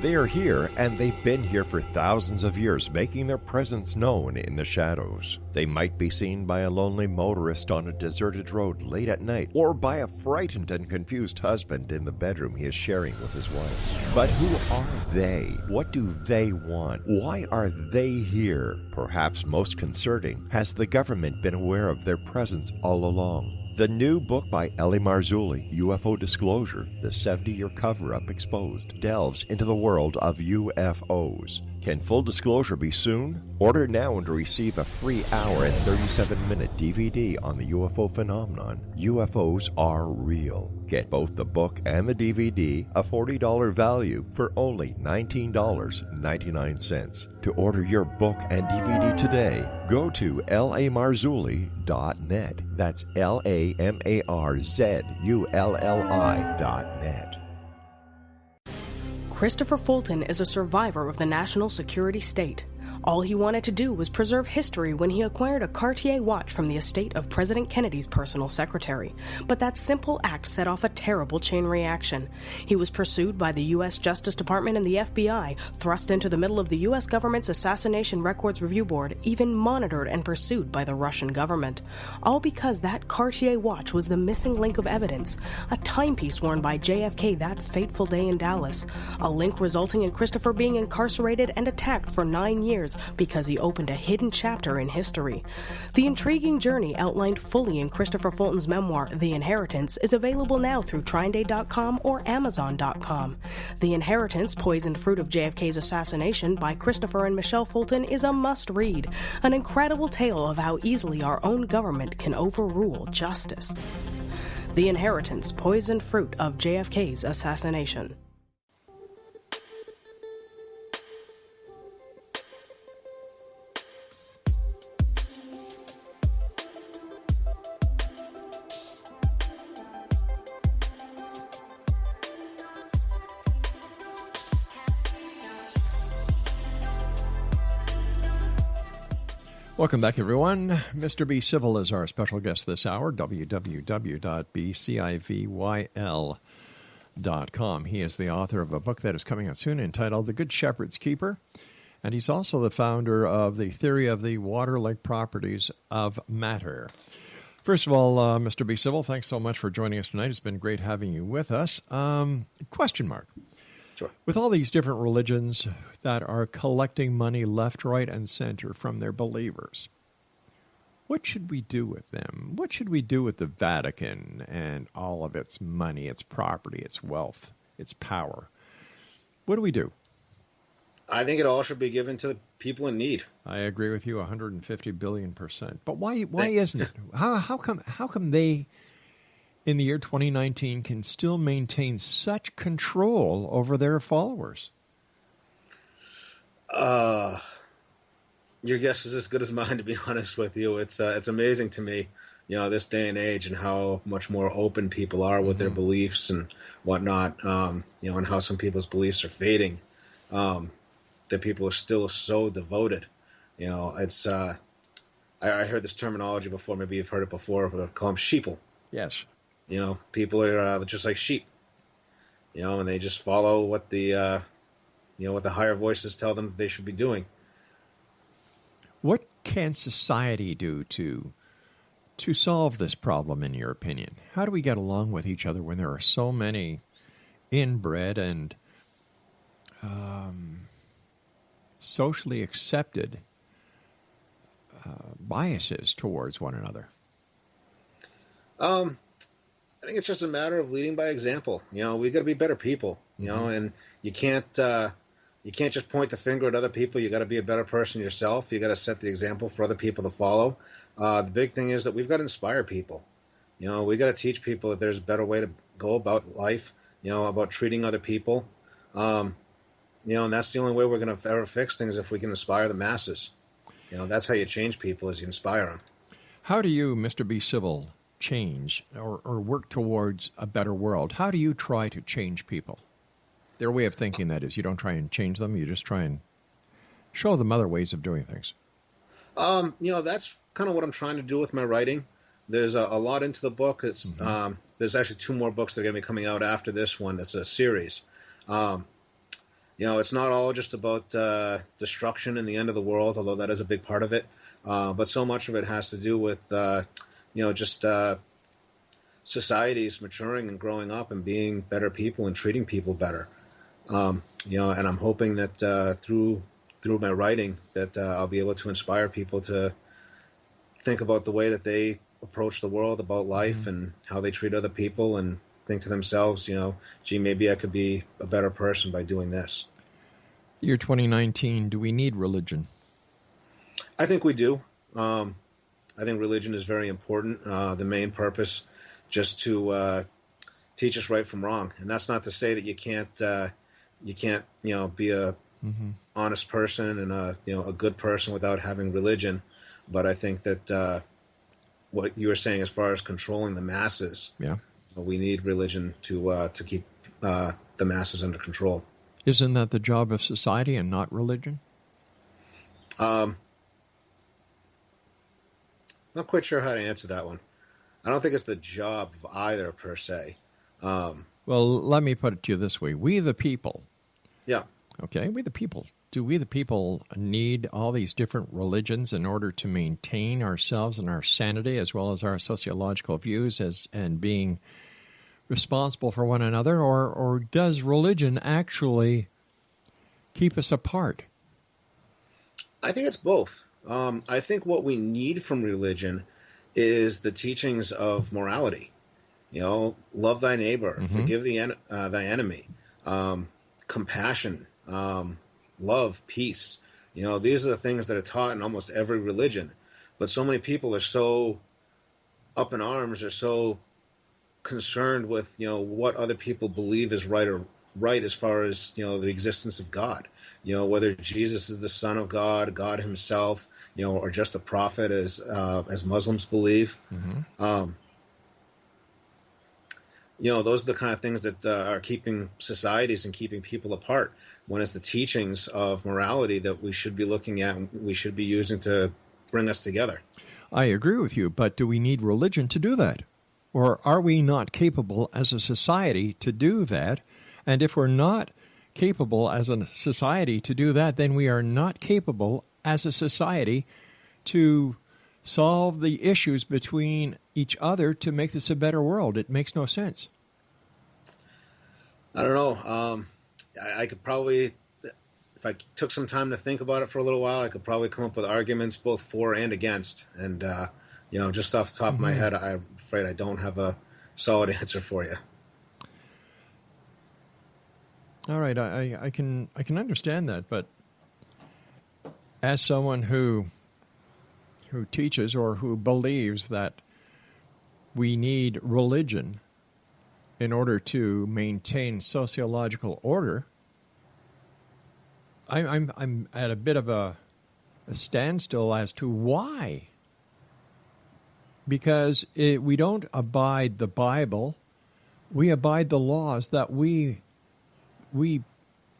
They are here, and they've been here for thousands of years, making their presence known in the shadows. They might be seen by a lonely motorist on a deserted road late at night, or by a frightened and confused husband in the bedroom he is sharing with his wife. But who are they? What do they want? Why are they here? Perhaps most concerning, has the government been aware of their presence all along? The new book by Eli Marzulli, UFO Disclosure, the 70-year cover-up exposed, delves into the world of UFOs. Can full disclosure be soon? Order now and receive a free hour and 37-minute DVD on the UFO phenomenon. UFOs are real. Get both the book and the DVD, a $40 value, for only $19.99. To order your book and DVD today, go to lamarzulli.net. That's LAMARZULLI.net. Christopher Fulton is a survivor of the national security state. All he wanted to do was preserve history when he acquired a Cartier watch from the estate of President Kennedy's personal secretary. But that simple act set off a terrible chain reaction. He was pursued by the U.S. Justice Department and the FBI, thrust into the middle of the U.S. government's Assassination Records Review Board, even monitored and pursued by the Russian government. All because that Cartier watch was the missing link of evidence, a timepiece worn by JFK that fateful day in Dallas, a link resulting in Christopher being incarcerated and attacked for 9 years years because he opened a hidden chapter in history. The intriguing journey outlined fully in Christopher Fulton's memoir, The Inheritance, is available now through TrineDay.com or Amazon.com. The Inheritance, Poisoned Fruit of JFK's Assassination by Christopher and Michelle Fulton is a must-read, an incredible tale of how easily our own government can overrule justice. The Inheritance, Poisoned Fruit of JFK's Assassination. Welcome back, everyone. Mr. B. Civyl is our special guest this hour, www.bcivyl.com. He is the author of a book that is coming out soon entitled The Good Shepherd's Keeper, and he's also the founder of the theory of the water-like properties of matter. First of all, Mr. B. Civyl, thanks so much for joining us tonight. It's been great having you with us. Question mark. Sure. With all these different religions that are collecting money left, right, and center from their believers, what should we do with them? What should we do with the Vatican and all of its money, its property, its wealth, its power? What do we do? I think it all should be given to the people in need. I agree with you 150 billion%. But why isn't it? How come they, in the year 2019, can still maintain such control over their followers? Your guess is as good as mine, to be honest with you. It's amazing to me, this day and age, and how much more open people are with their beliefs and whatnot, and how some people's beliefs are fading, that people are still so devoted. It's I heard this terminology before, maybe you've heard it before, but I call them sheeple. Yes. People are just like sheep, and they just follow what the what the higher voices tell them that they should be doing. What can society do to solve this problem, in your opinion? How do we get along with each other when there are so many inbred and socially accepted biases towards one another? I think it's just a matter of leading by example. We got to be better people, and you can't just point the finger at other people. You got to be a better person yourself. You got to set the example for other people to follow. The big thing is that we've got to inspire people. We got to teach people that there's a better way to go about life, about treating other people. And that's the only way we're going to ever fix things, if we can inspire the masses. That's how you change people, is you inspire them. How do you, Mr. B. Civyl, change or work towards a better world? How do you try to change people? Their way of thinking, that is. You don't try and change them. You just try and show them other ways of doing things. That's kind of what I'm trying to do with my writing. There's a lot into the book. It's there's actually 2 more books that are going to be coming out after this one. It's a series. It's not all just about destruction and the end of the world, although that is a big part of it. But so much of it has to do with, just societies maturing and growing up and being better people and treating people better. And I'm hoping that through my writing that I'll be able to inspire people to think about the way that they approach the world, about life, and how they treat other people, and think to themselves, gee, maybe I could be a better person by doing this. Year 2019, do we need religion? I think we do. I think religion is very important. The main purpose, just to teach us right from wrong, and that's not to say that you can't be a honest person and a good person without having religion. But I think that what you were saying, as far as controlling the masses, we need religion to keep the masses under control. Isn't that the job of society and not religion? Not quite sure how to answer that one. I don't think it's the job of either, per se. Well, let me put it to you this way. We the people. Yeah. Okay, we the people. Do we the people need all these different religions in order to maintain ourselves and our sanity, as well as our sociological views and being responsible for one another? Or does religion actually keep us apart? I think it's both. I think what we need from religion is the teachings of morality. Love thy neighbor, forgive thy enemy, compassion, love, peace. These are the things that are taught in almost every religion. But so many people are so up in arms, are so concerned with what other people believe is right as far as the existence of God. Whether Jesus is the Son of God, God Himself, or just a prophet, as Muslims believe. Those are the kind of things that are keeping societies and keeping people apart. When it's the teachings of morality that we should be looking at, and we should be using to bring us together. I agree with you, but do we need religion to do that? Or are we not capable as a society to do that? And if we're not capable as a society to do that, then we are not capable as a society to solve the issues between each other to make this a better world. It makes no sense. I don't know. I could probably, if I took some time to think about it for a little while, I could probably come up with arguments both for and against. And, just off the top of my head, I'm afraid I don't have a solid answer for you. All right, I can understand that, but as someone who teaches or who believes that we need religion in order to maintain sociological order, I'm at a bit of a standstill as to why. Because we don't abide the Bible, we abide the laws that we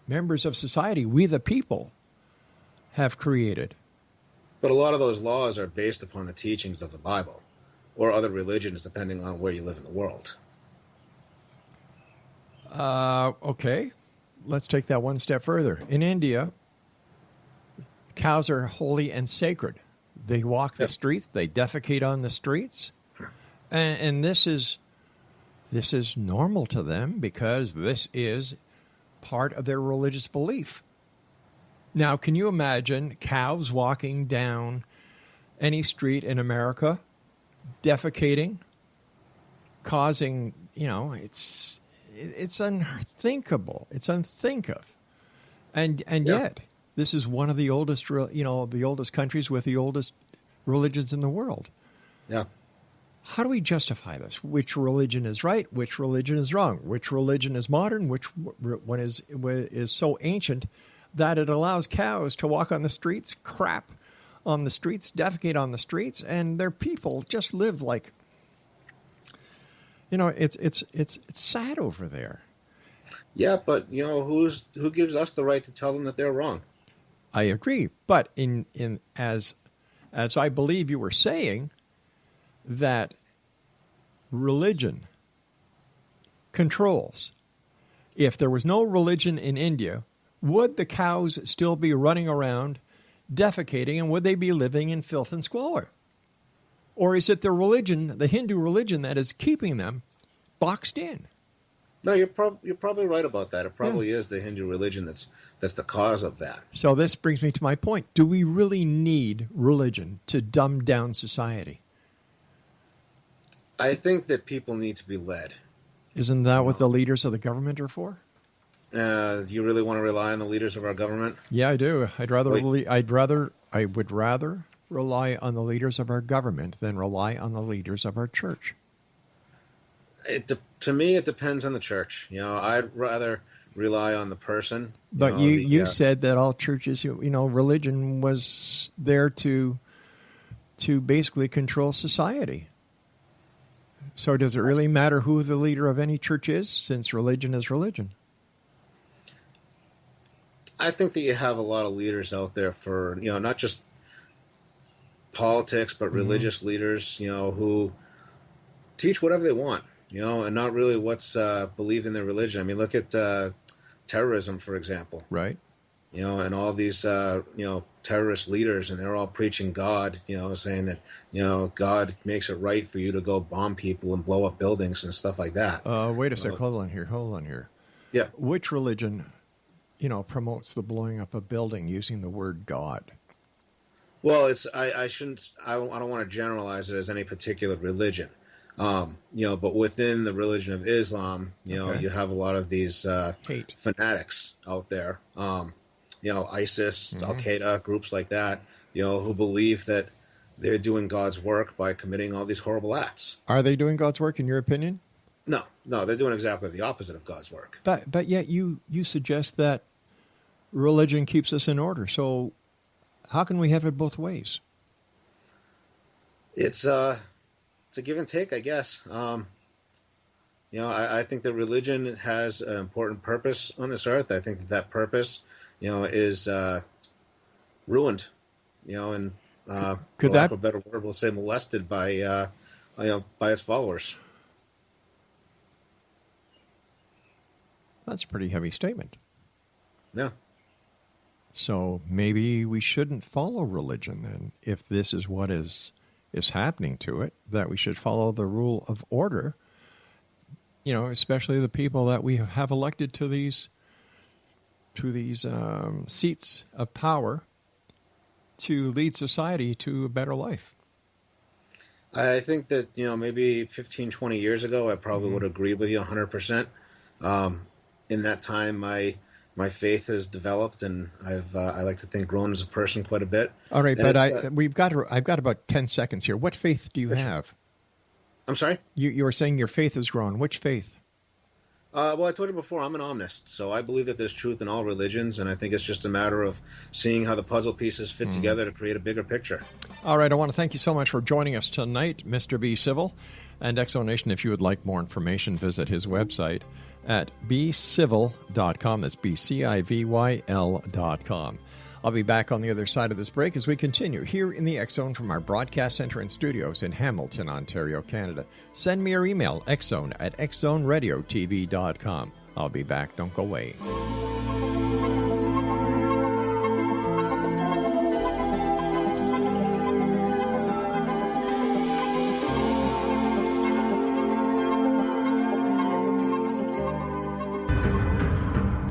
members of society, we the people, have created. But a lot of those laws are based upon the teachings of the Bible or other religions, depending on where you live in the world. Okay, let's take that one step further. In India, cows are holy and sacred. They walk the streets, they defecate on the streets, and this is normal to them because this is part of their religious belief. Now, can you imagine cows walking down any street in America, defecating, causing, it's unthinkable. It's unthink of. And yet, this is one of the oldest, the oldest countries with the oldest religions in the world. Yeah. How do we justify this? Which religion is right? Which religion is wrong? Which religion is modern? Which one is so ancient that it allows cows to walk on the streets, crap on the streets, defecate on the streets, and their people just live like, it's sad over there. Yeah, but who gives us the right to tell them that they're wrong? I agree, but as I believe you were saying, that religion controls. If there was no religion in India, would the cows still be running around defecating, and would they be living in filth and squalor? Or is it the religion, the Hindu religion, that is keeping them boxed in? No, you're probably right about that. It probably is the Hindu religion that's the cause of that. So this brings me to my point. Do we really need religion to dumb down society? I think that people need to be led. Isn't that what the leaders of the government are for? Do you really want to rely on the leaders of our government? Yeah, I do. I would rather rely on the leaders of our government than rely on the leaders of our church. To me, it depends on the church. I'd rather rely on the person. But you said that all churches, religion was there to basically control society. So does it really matter who the leader of any church is, since religion is religion? I think that you have a lot of leaders out there for, not just politics, but religious leaders, who teach whatever they want, and not really what's believed in their religion. I mean, look at terrorism, for example. Right. And all these, terrorist leaders, and they're all preaching God, saying that, God makes it right for you to go bomb people and blow up buildings and stuff like that. Wait a sec. Hold on here. Yeah. Which religion, promotes the blowing up of a building using the word God? Well, I don't want to generalize it as any particular religion. But within the religion of Islam, you have a lot of these fanatics out there. ISIS, Al Qaeda, groups like that, who believe that they're doing God's work by committing all these horrible acts. Are they doing God's work, in your opinion? No, they're doing exactly the opposite of God's work. But yet you suggest that religion keeps us in order. So how can we have it both ways? It's a give and take, I guess. I think that religion has an important purpose on this earth. I think that purpose, is ruined, and for lack of a better word, we'll say molested by its followers. That's a pretty heavy statement. Yeah. So maybe we shouldn't follow religion then, if this is what is happening to it, that we should follow the rule of order, especially the people that we have elected to these seats of power to lead society to a better life. I think that, maybe 15, 20 years ago, I probably would agree with you 100%. In that time, my faith has developed, and I like to think grown as a person quite a bit. All right, but I've got about 10 seconds here. What faith do you have? I'm sorry? You were saying your faith has grown. Which faith? Well, I told you before, I'm an omnist, so I believe that there's truth in all religions, and I think it's just a matter of seeing how the puzzle pieces fit together to create a bigger picture. All right, I want to thank you so much for joining us tonight, Mr. B. Civyl. And XZone Nation, if you would like more information, visit his website at bcivyl.com. That's BCIVYL.com. I'll be back on the other side of this break as we continue here in the XZone from our broadcast center and studios in Hamilton, Ontario, Canada. Send me your email, xzone at xzoneradiotv.com. I'll be back. Don't go away.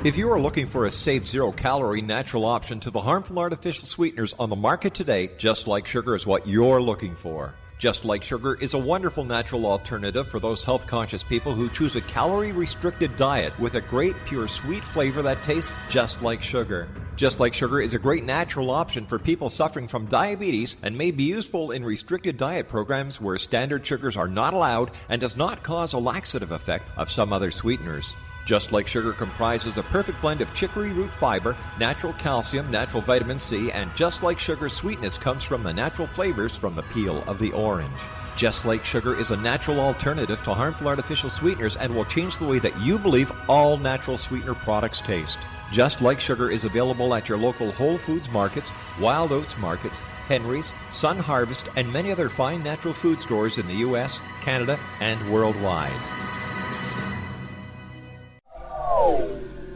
If you are looking for a safe, zero-calorie, natural option to the harmful artificial sweeteners on the market today, Just Like Sugar is what you're looking for. Just Like Sugar is a wonderful natural alternative for those health-conscious people who choose a calorie-restricted diet with a great, pure, sweet flavor that tastes just like sugar. Just Like Sugar is a great natural option for people suffering from diabetes and may be useful in restricted diet programs where standard sugars are not allowed and does not cause a laxative effect of some other sweeteners. Just Like Sugar comprises a perfect blend of chicory root fiber, natural calcium, natural vitamin C, and Just Like Sugar's sweetness comes from the natural flavors from the peel of the orange. Just Like Sugar is a natural alternative to harmful artificial sweeteners and will change the way that you believe all natural sweetener products taste. Just Like Sugar is available at your local Whole Foods markets, Wild Oats markets, Henry's, Sun Harvest, and many other fine natural food stores in the U.S., Canada, and worldwide.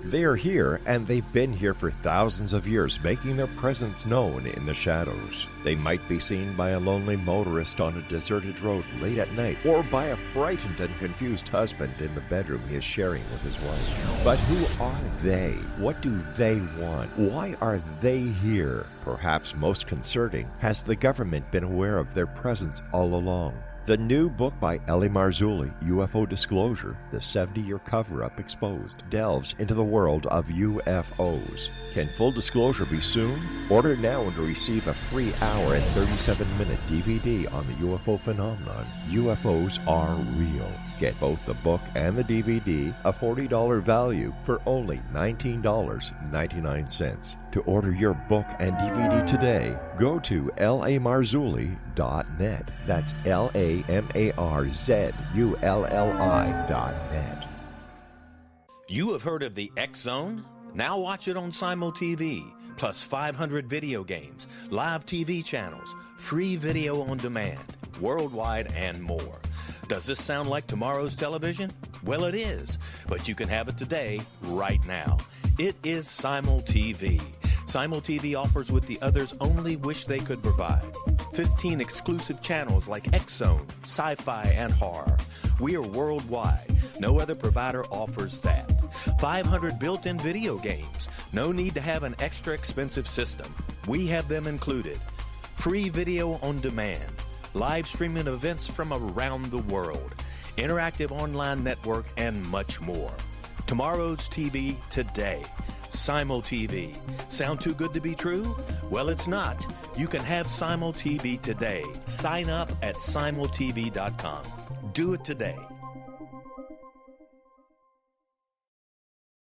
They are here, and they've been here for thousands of years, making their presence known in the shadows. They might be seen by a lonely motorist on a deserted road late at night, or by a frightened and confused husband in the bedroom he is sharing with his wife. But who are they? What do they want? Why are they here? Perhaps most concerning, has the government been aware of their presence all along? The new book by Eli Marzulli, UFO Disclosure, the 70-year cover-up exposed, delves into the world of UFOs. Can full disclosure be soon? Order now to receive a free hour and 37-minute DVD on the UFO phenomenon. UFOs are real. Get both the book and the DVD, a $40 value, for only $19.99. To order your book and DVD today, go to lamarzulli.net. That's LAMARZULLI.net. You have heard of the XZone? Now watch it on Civyl TV, plus 500 video games, live TV channels, free video on demand, worldwide, and more. Does this sound like tomorrow's television? Well, it is, but you can have it today, right now. It is Civyl TV. Civyl TV offers what the others only wish they could provide. 15 exclusive channels like XZone, sci-fi, and horror. We are worldwide. No other provider offers that. 500 built-in video games. No need to have an extra expensive system. We have them included. free video on demand, live streaming events from around the world, interactive online network, and much more. Tomorrow's TV today. Civyl TV. Sound too good to be true? Well, it's not. You can have Civyl TV today. Sign up at cymyltv.com. Do it today.